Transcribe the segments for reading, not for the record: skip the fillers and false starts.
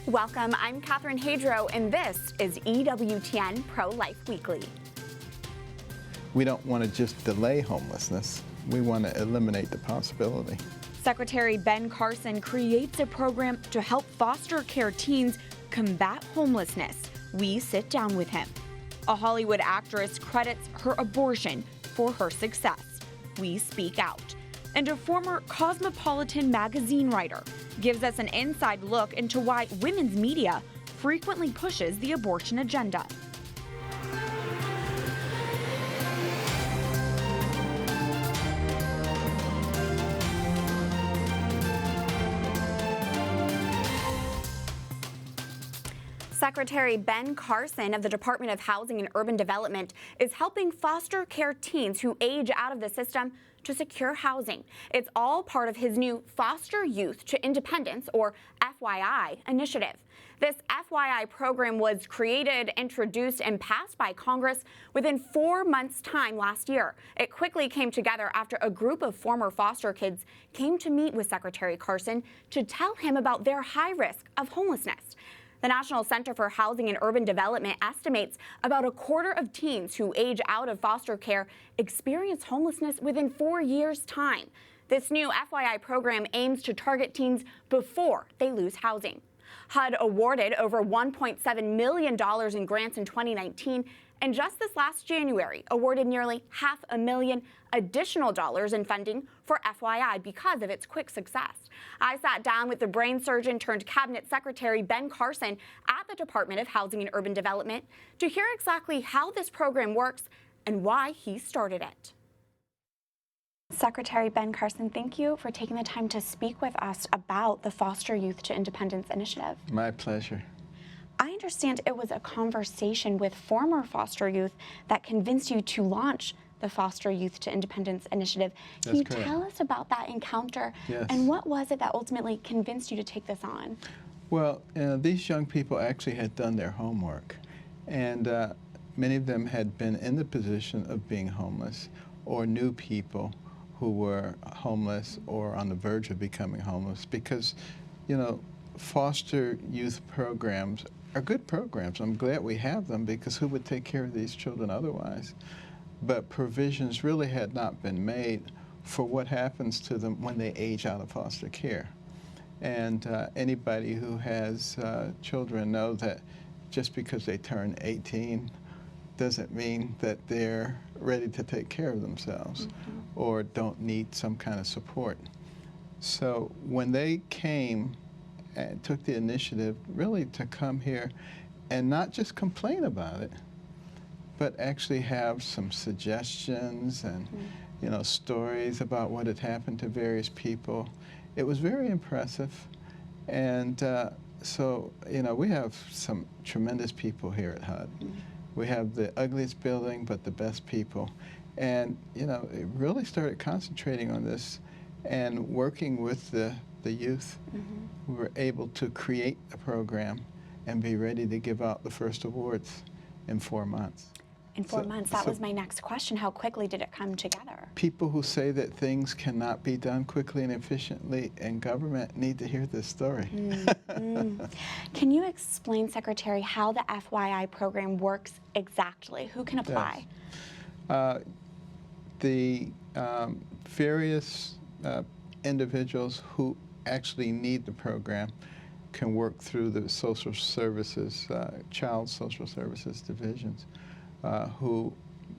Welcome, I'm Catherine Hadro, and this is EWTN Pro-Life Weekly. We don't want to just delay homelessness. We want to eliminate the possibility. Secretary Ben Carson creates a program to help foster care teens combat homelessness. We sit down with him. A Hollywood actress credits her abortion for her success. We speak out. And a former Cosmopolitan magazine writer gives us an inside look into why women's media frequently pushes the abortion agenda. Secretary Ben Carson of the Department of Housing and Urban Development is helping foster care teens who age out of the system to secure housing. It's all part of his new Foster Youth to Independence, or FYI, initiative. This FYI program was created, introduced, and passed by Congress within 4 months' time last year. It quickly came together after a group of former foster kids came to meet with Secretary Carson to tell him about their high risk of homelessness. The National Center for Housing and Urban Development estimates about a quarter of teens who age out of foster care experience homelessness within 4 years' time. This new FYI program aims to target teens before they lose housing. HUD awarded over $1.7 million in grants in 2019, and just this last January awarded nearly $500,000 additional dollars in funding for FYI because of its quick success. I sat down with the brain surgeon turned cabinet secretary Ben Carson at the Department of Housing and Urban Development to hear exactly how this program works and why he started it. Secretary Ben Carson, thank you for taking the time to speak with us about the Foster Youth to Independence initiative. My pleasure. I understand it was a conversation with former foster youth that convinced you to launch the Foster Youth to Independence initiative. Can you tell us about that encounter? Yes. And what was it that ultimately convinced you to take this on? Well, these young people actually had done their homework, and many of them had been in the position of being homeless or knew people who were homeless or on the verge of becoming homeless because, you know, foster youth programs are good programs. I'm glad we have them because who would take care of these children otherwise? But provisions really had not been made for what happens to them when they age out of foster care. And anybody who has children know that just because they turn 18 doesn't mean that they're ready to take care of themselves or don't need some kind of support. So when they came and took the initiative really to come here and not just complain about it, but actually have some suggestions and you know, stories about what had happened to various people. It was very impressive. And so, you know, we have some tremendous people here at HUD. We have the ugliest building, but the best people. And, you know, it really started concentrating on this and working with the youth. We were able to create a program and be ready to give out the first awards in 4 months. In 4 months, that was my next question. How quickly did it come together? People who say that things cannot be done quickly and efficiently in government need to hear this story. Can you explain, Secretary, how the FYI program works exactly? Who can apply? Yes. The various individuals who actually need the program can work through the social services, child social services divisions, who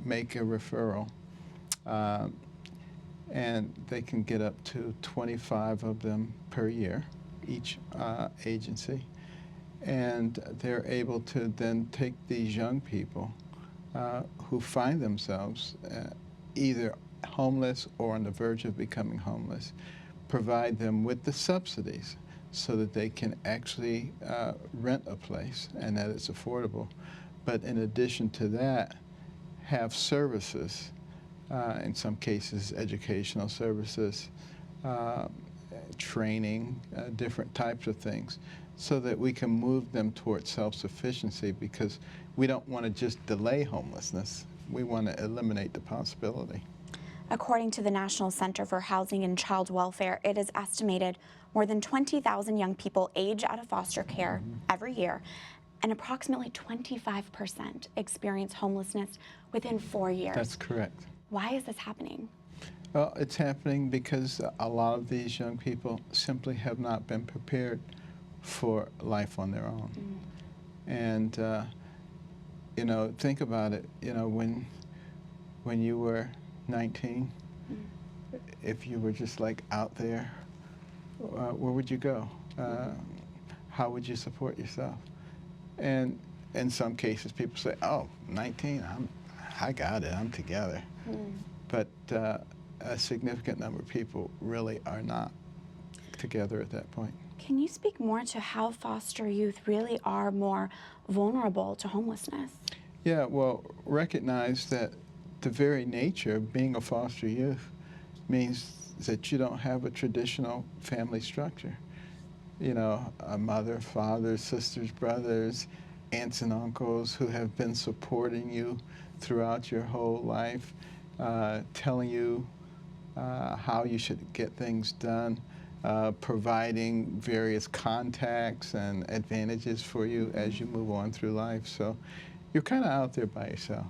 make a referral. And they can get up to 25 of them per year, each agency. And they're able to then take these young people who find themselves either homeless or on the verge of becoming homeless, provide them with the subsidies so that they can actually rent a place and that it's affordable. But in addition to that, have services, in some cases educational services, training, different types of things, so that we can move them towards self-sufficiency because we don't want to just delay homelessness. We want to eliminate the possibility. According to the National Center for Housing and Child Welfare, it is estimated more than 20,000 young people age out of foster care every year, and approximately 25% experience homelessness within 4 years. That's correct. Why is this happening? Well, it's happening because a lot of these young people simply have not been prepared for life on their own. And, you know, think about it, you know, when you were 19, if you were just like out there, where would you go? How would you support yourself? And in some cases, people say, oh, 19, I got it, I'm together. But a significant number of people really are not together at that point. Can you speak more to how foster youth really are more vulnerable to homelessness? Yeah, well, recognize that the very nature of being a foster youth means that you don't have a traditional family structure. You know, a mother, father, sisters, brothers, aunts and uncles who have been supporting you throughout your whole life, telling you how you should get things done, providing various contacts and advantages for you as you move on through life. So you're kind of out there by yourself.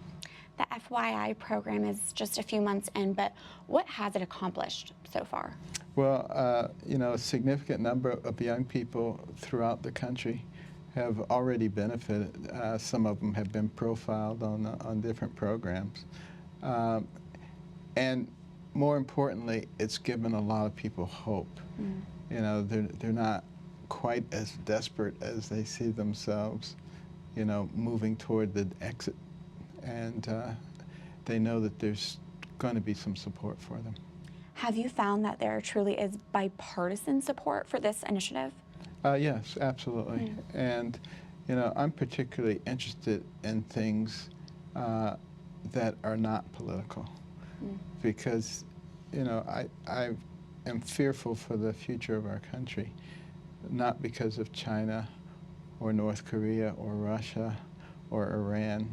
The Fyi program is just a few months in, but what has it accomplished so far? Well, you know, a significant number of young people throughout the country have already benefited. Some of them have been profiled on different programs. And more importantly, it's given a lot of people hope. You know, they're not quite as desperate as they see themselves, you know, moving toward the exit. And they know that there's going to be some support for them. Have you found that there truly is bipartisan support for this initiative? Yes, absolutely. And, you know, I'm particularly interested in things that are not political because, you know, I am fearful for the future of our country, not because of China or North Korea or Russia or Iran,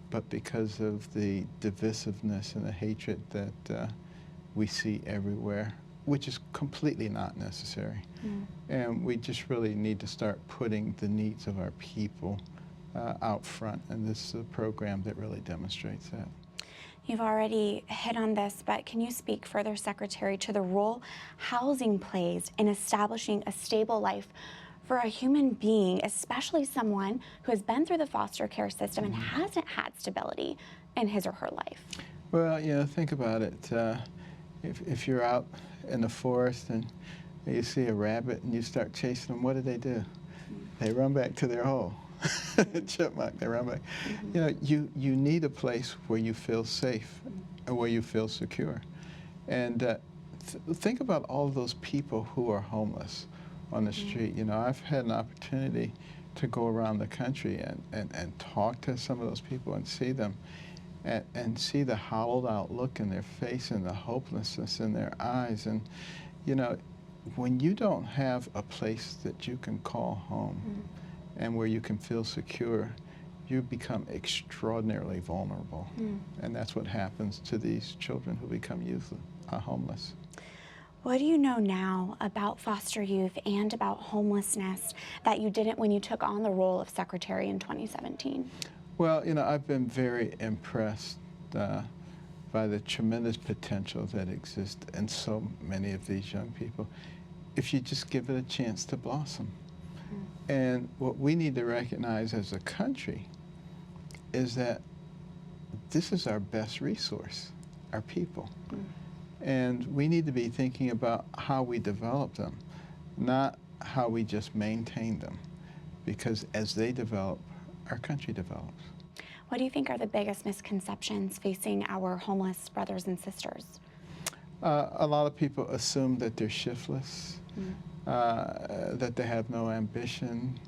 but because of the divisiveness and the hatred that we see everywhere, which is completely not necessary. And we just really need to start putting the needs of our people out front, and this is a program that really demonstrates that. You've already hit on this, but can you speak further, Secretary, to the role housing plays in establishing a stable life for a human being, especially someone who has been through the foster care system and hasn't had stability in his or her life? Well, you know, think about it. If you're out in the forest and you see a rabbit and you start chasing them, what do? They run back to their hole. Chipmunk, they run back. You know, you need a place where you feel safe and where you feel secure. And think about all those people who are homeless on the street. You know, I've had an opportunity to go around the country and talk to some of those people and see them and see the hollowed out look in their face and the hopelessness in their eyes. And, you know, when you don't have a place that you can call home and where you can feel secure, you become extraordinarily vulnerable. And that's what happens to these children who become homeless. What do you know now about foster youth and about homelessness that you didn't when you took on the role of Secretary in 2017? Well, you know, I've been very impressed by the tremendous potential that exists in so many of these young people if you just give it a chance to blossom. And what we need to recognize as a country is that this is our best resource, our people. And we need to be thinking about how we develop them, not how we just maintain them, because as they develop, our country develops. What do you think are the biggest misconceptions facing our homeless brothers and sisters? A lot of people assume that they're shiftless, that they have no ambition,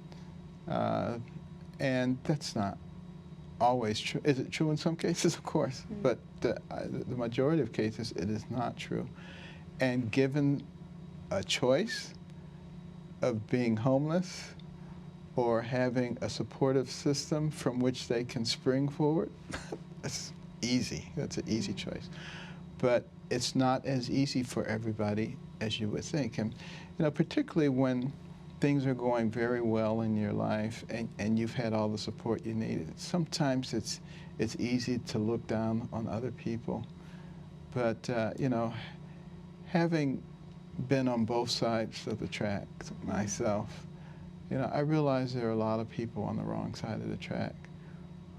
and that's not always true. Is it true in some cases? Of course, but the majority of cases it is not true. And given a choice of being homeless or having a supportive system from which they can spring forward, that's easy. That's an easy choice. but it's not as easy for everybody as you would think. And particularly when things are going very well in your life and you've had all the support you needed, sometimes it's easy to look down on other people. But having been on both sides of the track myself, I realize there are a lot of people on the wrong side of the track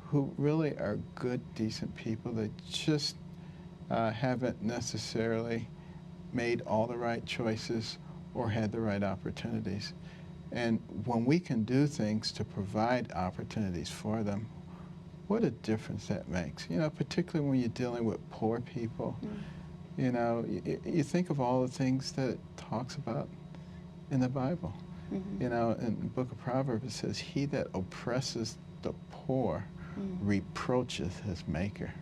who really are good, decent people that just haven't necessarily made all the right choices or had the right opportunities. And when we can do things to provide opportunities for them, what a difference that makes. Particularly when you're dealing with poor people. You think of all the things that it talks about in the Bible. In the book of Proverbs it says, "He that oppresses the poor reproacheth his maker,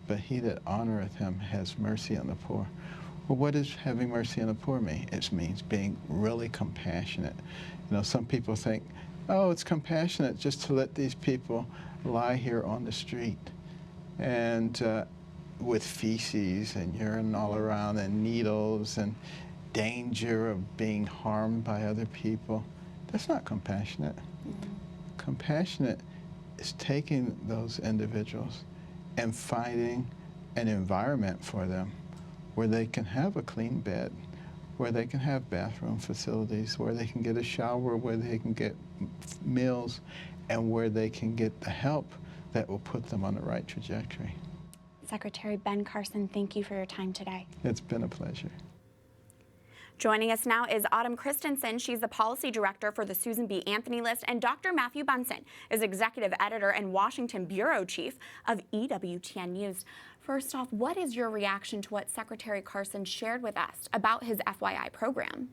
but he that honoreth him has mercy on the poor." Well, what does having mercy on the poor mean? It means being really compassionate. Some people think, oh, it's compassionate just to let these people lie here on the street and with feces and urine all around and needles and danger of being harmed by other people. That's not compassionate. Compassionate is taking those individuals and finding an environment for them where they can have a clean bed, where they can have bathroom facilities, where they can get a shower, where they can get meals, and where they can get the help that will put them on the right trajectory. Secretary Ben Carson, thank you for your time today. It's been a pleasure. Joining us now is Autumn Christensen. She's the policy director for the Susan B. Anthony List, and Dr. Matthew Bunson is executive editor and Washington bureau chief of EWTN News. First off, what is your reaction to what Secretary Carson shared with us about his FYI program?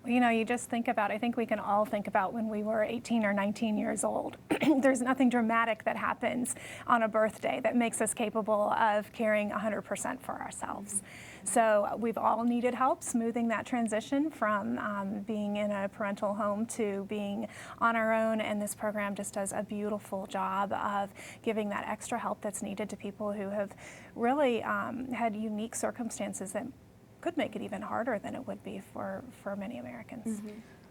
Well, you just think about, I think we can all think about when we were 18 or 19 years old. There's nothing dramatic that happens on a birthday that makes us capable of caring 100% for ourselves. So we've all needed help smoothing that transition from being in a parental home to being on our own, and this program just does a beautiful job of giving that extra help that's needed to people who have really had unique circumstances that could make it even harder than it would be for many Americans.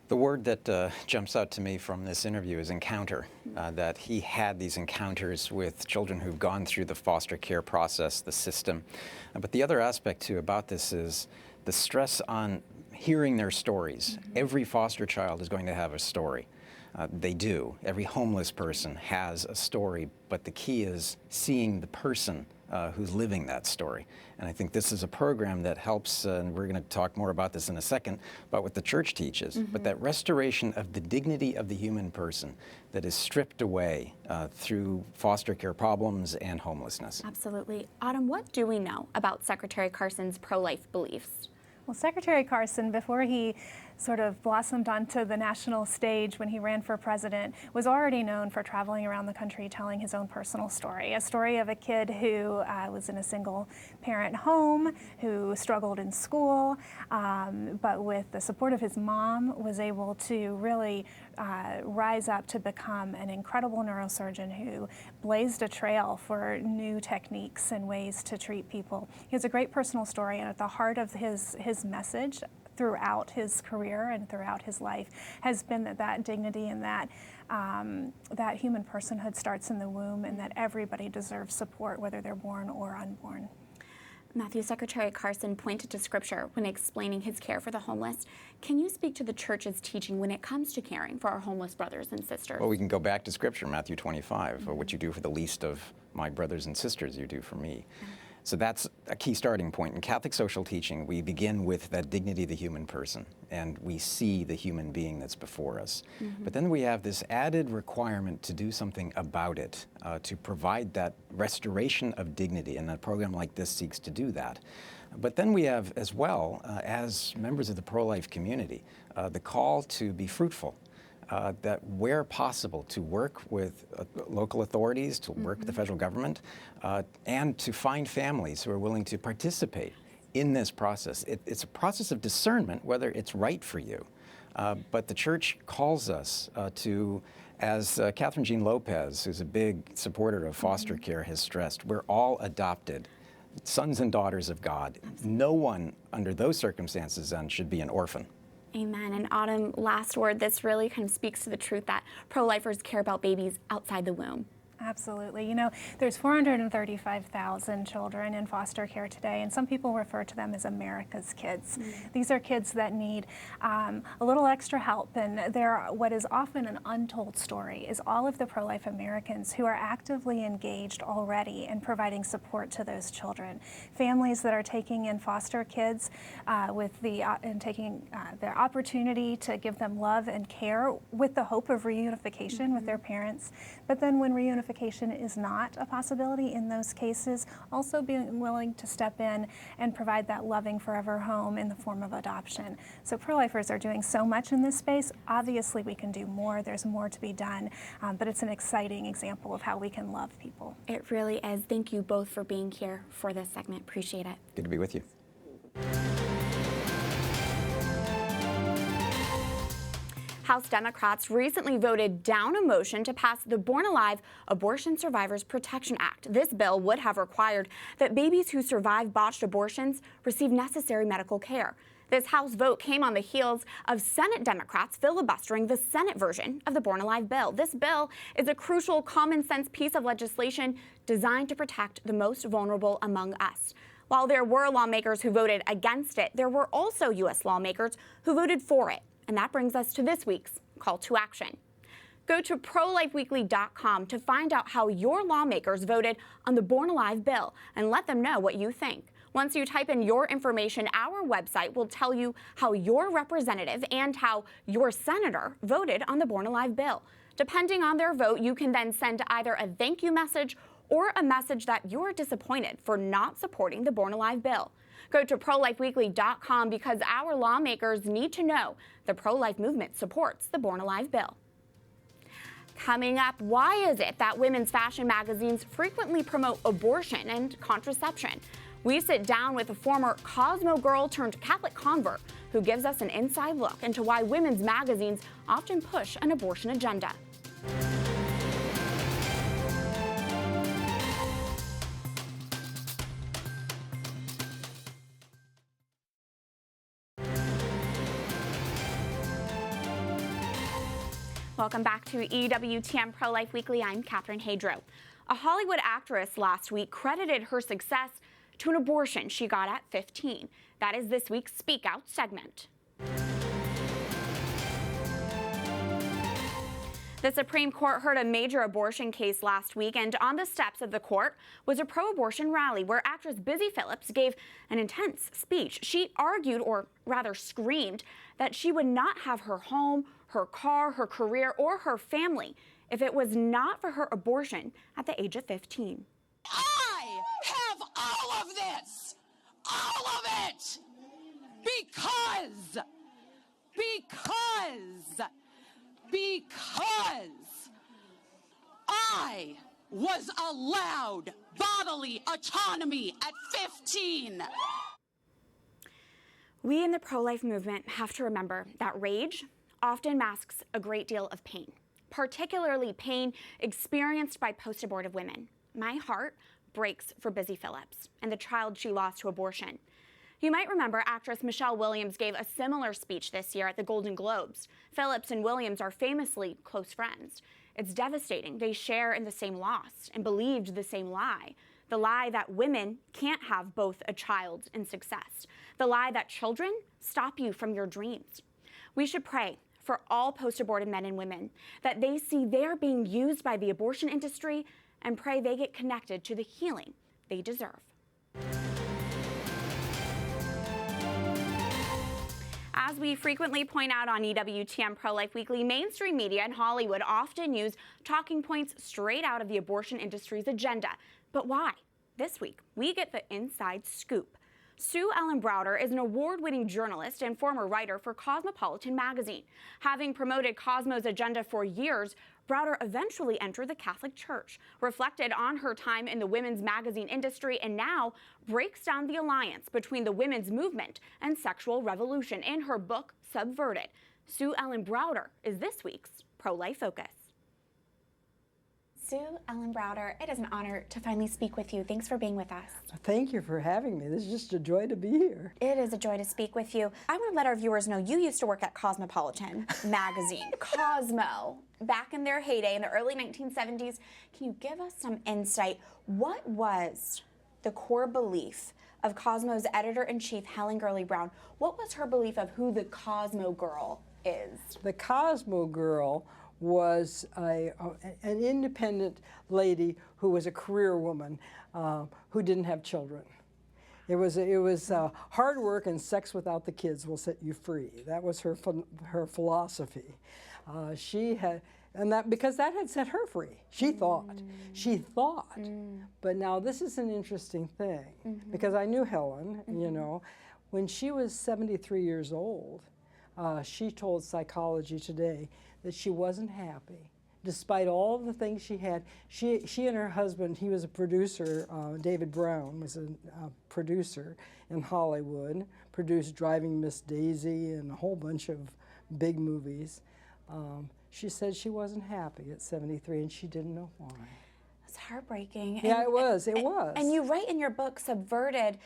The word that jumps out to me from this interview is encounter, that he had these encounters with children who've gone through the foster care process, the system. But the other aspect, too, about this is the stress on hearing their stories. Every foster child is going to have a story. They do. Every homeless person has a story, but the key is seeing the person who's living that story. And I think this is a program that helps, and we're going to talk more about this in a second, about what the church teaches, but that restoration of the dignity of the human person that is stripped away through foster care problems and homelessness. Absolutely. Autumn, what do we know about Secretary Carson's pro-life beliefs? Well, Secretary Carson, before he sort of blossomed onto the national stage when he ran for president, was already known for traveling around the country telling his own personal story. A story of a kid who was in a single-parent home, who struggled in school, but with the support of his mom was able to really rise up to become an incredible neurosurgeon who blazed a trail for new techniques and ways to treat people. He has a great personal story, and at the heart of his message throughout his career and throughout his life has been that dignity and that human personhood starts in the womb, and that everybody deserves support, whether they're born or unborn. Matthew, Secretary Carson pointed to Scripture when explaining his care for the homeless. Can you speak to the church's teaching when it comes to caring for our homeless brothers and sisters? Well, we can go back to Scripture, Matthew 25, what you do for the least of my brothers and sisters, you do for me. So that's a key starting point. In Catholic social teaching, we begin with that dignity of the human person, and we see the human being that's before us. But then we have this added requirement to do something about it, to provide that restoration of dignity, and a program like this seeks to do that. But then we have as well, as members of the pro-life community, the call to be fruitful. That where possible to work with local authorities, to work with the federal government, and to find families who are willing to participate in this process. It's a process of discernment, whether it's right for you. But the church calls us to, as Catherine Jean Lopez, who's a big supporter of foster care, has stressed, we're all adopted sons and daughters of God. No one under those circumstances then should be an orphan. Amen. And Autumn, last word, this really kind of speaks to the truth that pro-lifers care about babies outside the womb. Absolutely. You know, there's 435,000 children in foster care today, and some people refer to them as America's kids. These are kids that need a little extra help, and what is often an untold story is all of the pro-life Americans who are actively engaged already in providing support to those children. Families that are taking in foster kids and taking the opportunity to give them love and care with the hope of reunification with their parents. But then when reunification is not a possibility in those cases, also being willing to step in and provide that loving forever home in the form of adoption. So pro-lifers are doing so much in this space. Obviously we can do more. There's more to be done, but it's an exciting example of how we can love people. It really is. Thank you both for being here for this segment. Appreciate it. Good to be with you. House Democrats recently voted down a motion to pass the Born Alive Abortion Survivors Protection Act. This bill would have required that babies who survive botched abortions receive necessary medical care. This House vote came on the heels of Senate Democrats filibustering the Senate version of the Born Alive bill. This bill is a crucial common sense piece of legislation designed to protect the most vulnerable among us. While there were lawmakers who voted against it, there were also U.S. lawmakers who voted for it. And that brings us to this week's call to action. Go to ProLifeWeekly.com to find out how your lawmakers voted on the Born Alive bill and let them know what you think. Once you type in your information, our website will tell you how your representative and how your senator voted on the Born Alive bill. Depending on their vote, you can then send either a thank you message or a message that you're disappointed for not supporting the Born Alive bill. Go to ProLifeWeekly.com because our lawmakers need to know the pro-life movement supports the Born Alive bill. Coming up, why is it that women's fashion magazines frequently promote abortion and contraception? We sit down with a former Cosmo girl turned Catholic convert who gives us an inside look into why women's magazines often push an abortion agenda. Welcome back to EWTN Pro-Life Weekly. I'm Catherine Hadro. A Hollywood actress last week credited her success to an abortion she got at 15. That is this week's Speak Out segment. The Supreme Court heard a major abortion case last week, and on the steps of the court was a pro-abortion rally where actress Busy Phillipps gave an intense speech. She argued, or rather screamed, that she would not have her home, her car, her career, or her family if it was not for her abortion at the age of 15. I have all of this, all of it, because I was allowed bodily autonomy at 15. We in the pro-life movement have to remember that rage often masks a great deal of pain, particularly pain experienced by post-abortive women. My heart breaks for Busy Phillipps and the child she lost to abortion. You might remember actress Michelle Williams gave a similar speech this year at the Golden Globes. Phillipps and Williams are famously close friends. It's devastating. They share in the same loss and believed the same lie. The lie that women can't have both a child and success. The lie that children stop you from your dreams. We should pray for all post-abortive men and women that they see they're being used by the abortion industry and pray they get connected to the healing they deserve. As we frequently point out on EWTN Pro-Life Weekly, mainstream media and Hollywood often use talking points straight out of the abortion industry's agenda. But why? This week, we get the inside scoop. Sue Ellen Browder is an award-winning journalist and former writer for Cosmopolitan magazine. Having promoted Cosmo's agenda for years, Browder eventually entered the Catholic Church, reflected on her time in the women's magazine industry, and now breaks down the alliance between the women's movement and sexual revolution in her book, Subverted. Sue Ellen Browder is this week's Pro-Life Focus. Sue Ellen Browder, it is an honor to finally speak with you. Thanks for being with us. Thank you for having me. This is just a joy to be here. It is a joy to speak with you. I want to let our viewers know you used to work at Cosmopolitan magazine. Cosmo, back in their heyday in the early 1970s. Can you give us some insight? What was the core belief of Cosmo's editor-in-chief, Helen Gurley Brown? What was her belief of who the Cosmo girl is? The Cosmo girl was an independent lady who was a career woman who didn't have children. It was hard work and sex without the kids will set you free. That was her philosophy. She had, because that had set her free. She thought. But now this is an interesting thing, because I knew Helen. You know, when she was 73 years old, she told Psychology Today that she wasn't happy. Despite all the things she had, she and her husband, he was a producer, David Brown was a producer in Hollywood, produced Driving Miss Daisy and a whole bunch of big movies. She said she wasn't happy at 73 and she didn't know why. It's heartbreaking. Yeah, it was. And you write in your book, Subverted,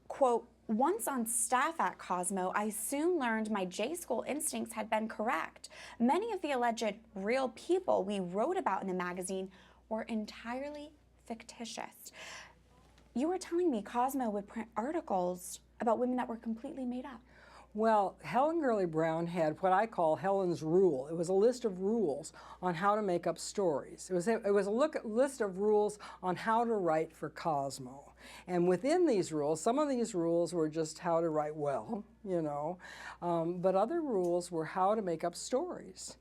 quote, "Once on staff at Cosmo, I soon learned my J-school instincts had been correct. Many of the alleged real people we wrote about in the magazine were entirely fictitious." You were telling me Cosmo would print articles about women that were completely made up. Well, Helen Gurley Brown had what I call Helen's rule. It was a list of rules on how to make up stories. It was a list of rules on how to write for Cosmo. And within these rules, some of these rules were just how to write well, you know, but other rules were how to make up stories.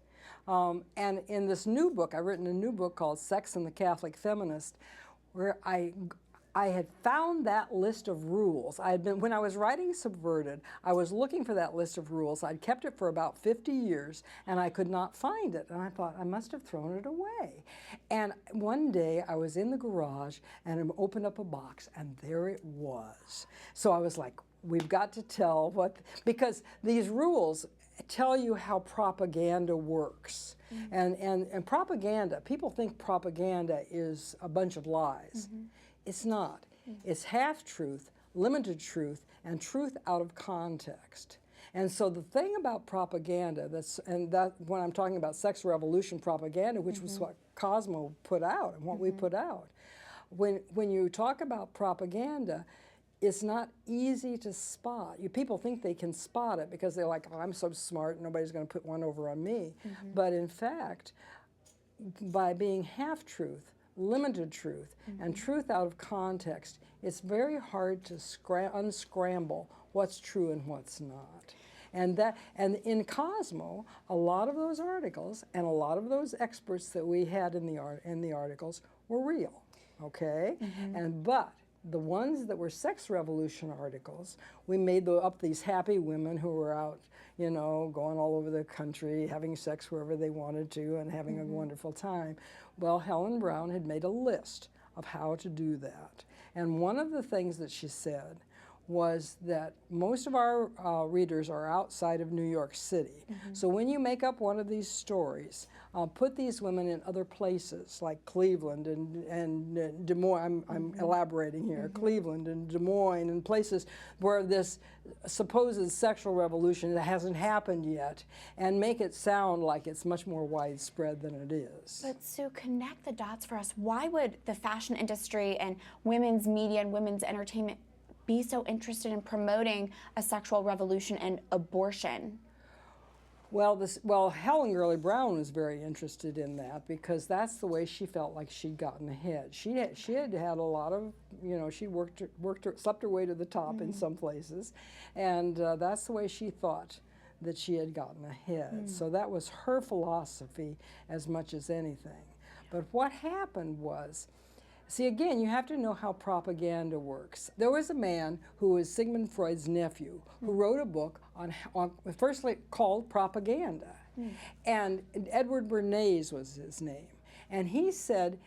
And in this new book, I've written a new book called Sex and the Catholic Feminist, where I had found that list of rules. When I was writing Subverted, I was looking for that list of rules. I'd kept it for about 50 years, and I could not find it. And I thought, I must have thrown it away. And one day, I was in the garage, and I opened up a box, and there it was. So I was like, we've got to tell because these rules tell you how propaganda works. And propaganda, people think propaganda is a bunch of lies. It's not. It's half-truth, limited truth, and truth out of context. And so the thing about propaganda, when I'm talking about sex revolution propaganda, which was what Cosmo put out and what we put out, when you talk about propaganda, it's not easy to spot. People think they can spot it because they're like, oh, I'm so smart, nobody's going to put one over on me. But in fact, by being half-truth, limited truth, and truth out of context, it's very hard to unscramble what's true and what's not. And in Cosmo, a lot of those articles and a lot of those experts that we had in the articles were real, okay? But the ones that were sex revolution articles, we made up these happy women who were out, you know, going all over the country, having sex wherever they wanted to and having a wonderful time. Well, Helen Brown had made a list of how to do that. And one of the things that she said was that most of our readers are outside of New York City. So when you make up one of these stories, put these women in other places like Cleveland and Des Moines. I'm elaborating here. Cleveland and Des Moines and places where this supposed sexual revolution hasn't happened yet, and make it sound like it's much more widespread than it is. But Sue, connect the dots for us. Why would the fashion industry and women's media and women's entertainment be so interested in promoting a sexual revolution and abortion? Well, Helen Gurley Brown was very interested in that because that's the way she felt like she'd gotten ahead. She had a lot of, you know, she slept her way to the top in some places, and that's the way she thought that she had gotten ahead. So that was her philosophy as much as anything. But what happened was, see, again, you have to know how propaganda works. There was a man who was Sigmund Freud's nephew who wrote a book firstly called Propaganda. And Edward Bernays was his name. And he said,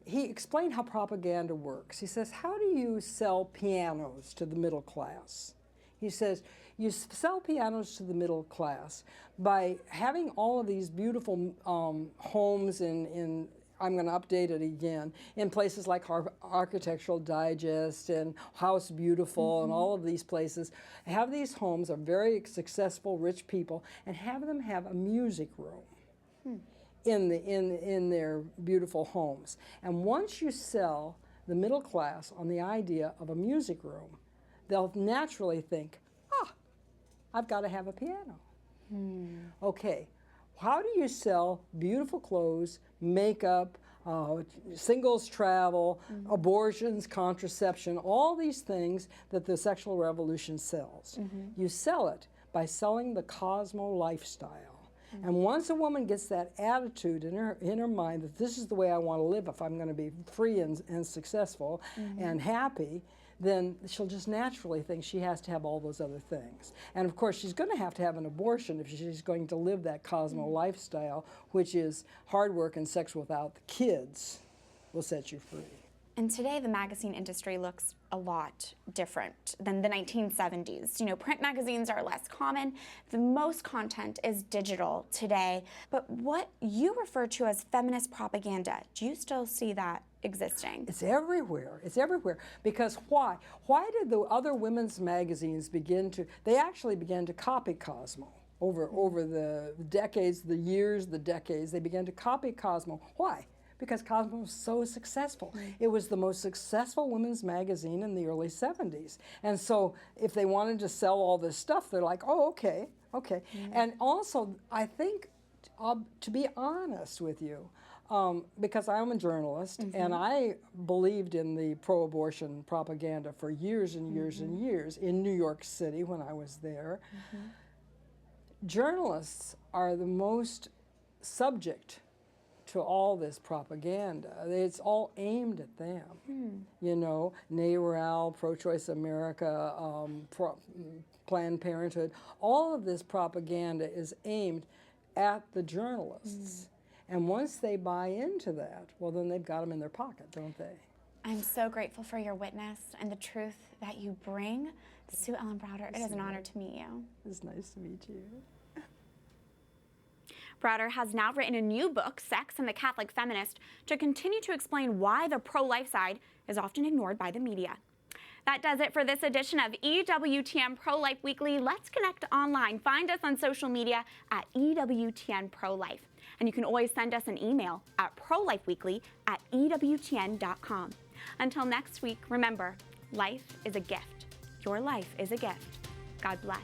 he explained how propaganda works. He says, how do you sell pianos to the middle class? He says, you sell pianos to the middle class by having all of these beautiful homes in I'm going to update it again, in places like Architectural Digest and House Beautiful and all of these places. Have these homes of very successful, rich people, and have them have a music room in their beautiful homes. And once you sell the middle class on the idea of a music room, they'll naturally think, I've got to have a piano. Okay, how do you sell beautiful clothes, makeup, singles travel, abortions, contraception, all these things that the sexual revolution sells? You sell it by selling the Cosmo lifestyle. And once a woman gets that attitude in her mind that this is the way I want to live if I'm going to be free and successful and happy, then she'll just naturally think she has to have all those other things. And of course, she's going to have an abortion if she's going to live that Cosmo lifestyle, which is hard work and sex without the kids will set you free. And today, the magazine industry looks a lot different than the 1970s. You know, print magazines are less common. The most content is digital today. But what you refer to as feminist propaganda, do you still see that existing? It's everywhere. It's everywhere. Because why? Why did the other women's magazines they actually began to copy Cosmo over the decades, the decades. They began to copy Cosmo. Why? Because Cosmo was so successful. It was the most successful women's magazine in the early 70s. And so if they wanted to sell all this stuff, they're like, oh, okay. And also, I think, to be honest with you, because I'm a journalist and I believed in the pro-abortion propaganda for years and years and years in New York City when I was there. Journalists are the most subject to all this propaganda. It's all aimed at them. You know, NARAL, Pro-Choice America, Planned Parenthood, all of this propaganda is aimed at the journalists. And once they buy into that, well, then they've got them in their pocket, don't they? I'm so grateful for your witness and the truth that you bring. Sue Ellen Browder, it is an honor to meet you. It's nice to meet you. Browder has now written a new book, Sex and the Catholic Feminist, to continue to explain why the pro-life side is often ignored by the media. That does it for this edition of EWTN Pro-Life Weekly. Let's connect online. Find us on social media at EWTN Pro-Life. And you can always send us an email at prolifeweekly@ewtn.com. Until next week, remember, life is a gift. Your life is a gift. God bless.